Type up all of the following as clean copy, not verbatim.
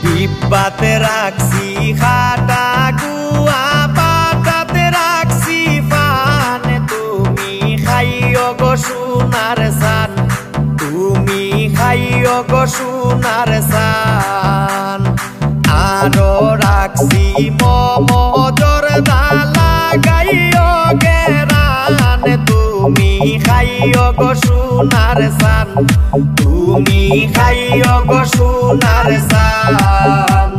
ডিব্বাতে রাখছি খাটা গুয়া, পাটাতে রাখছি পান, তুমি খাইও গো সোনার চান, তুমি খাইও গো সোনার চান। আরো রাখছি মমজর দালা গাইও গেরান, তুমি খাইও গো সোনার চান, তুমি খাইও গো সোনার চান।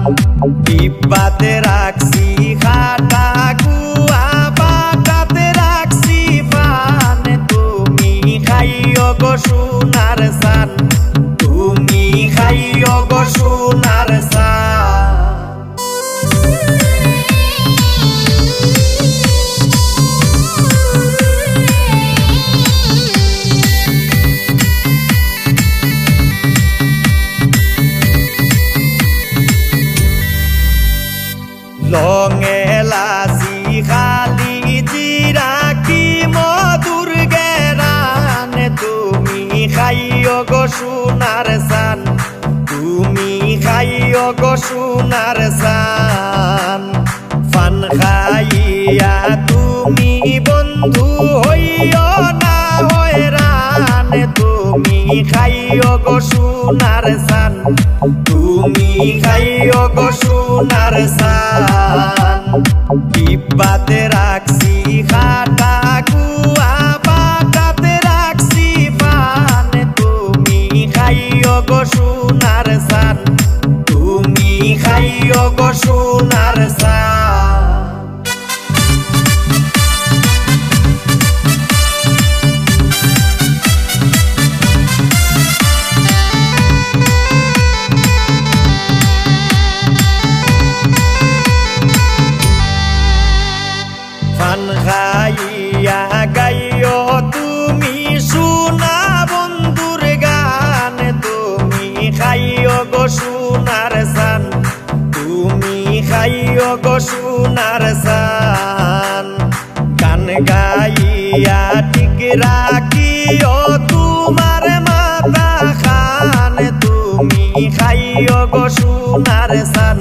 ডিব্বাতে রাখছি খাটা গুয়া, পাটাতে রাখছি পান, তুমি খাইও গো সোনার চান, তুমি খাইও গো সোনার চান। লং এলাচি খালি জিরা কি মধুর গেরান, তুমি খাইও গো সোনার চান, তুমি খাইও গো সোনার চান। পান খাইয়া তুমি বন্ধু হইও না হয়রান, তুমি খাইও গো সোনার চান, তুমি খাইও গো সোনার চান। ডিব্বাতে রাখছি খাটা গুয়া, পাটাতে রাখছি পান, তুমি খাইও গো সোনার চান, তুমি খাইও গো সোনার চান। পান খাইয়া গাইও তুমি সোনা বন্ধুর গান, তুমি খাইও গো সোনার চান, তুমি খাইও গো সোনার চান। গান গাইয়া ঠিক রাখিও তোমার মাথা খান, তুমি খাইও গো সোনার চান,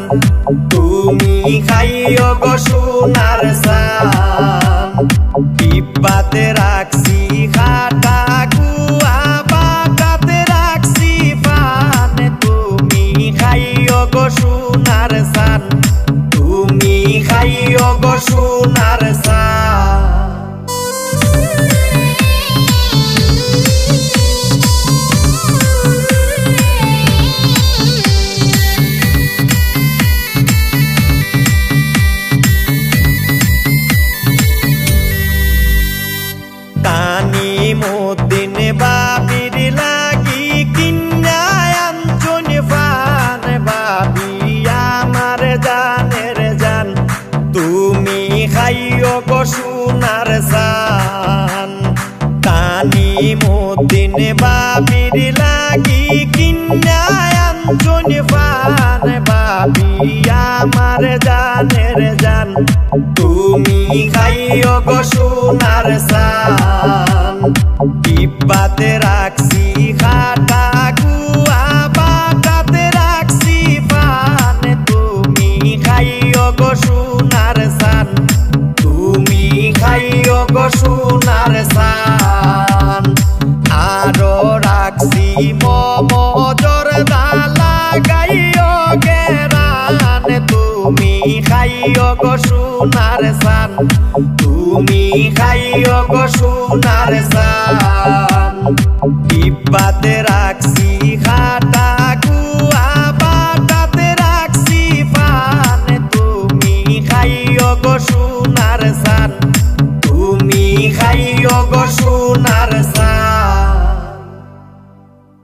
তুমি খাইও গো সোনার চান। ডিব্বাতে রাখছি খাটা গুয়া, পাটাতে রাখছি পান, তুমি খাইও গো সোনার চান, তুমি খাইও গো সোনার চান। তানিমুদ্দিন বাবির লাগি কিন্যা আনছুন পান, বাবি আমার জানের জান, তুমি খাইও গো সোনার চান। তানিমুদ্দিন বাবির লাগি কিন্যা আনছুন পান, বাবি আমার জানের জান, তুমি খাইও গো সোনার চান। ডিব্বাতে রাখছি খাটা গুয়া, পাটাতে রাখছি পান, তুমি খাইও গো সোনার চান, তুমি খাইও গো সোনার চান। আরো রাখছি মমজর দালা গাইও গেরান, তুমি খাইও গো সোনার চান, তুমি খাইও গো সোনার চান। ডিব্বাতে রাখছি খাটা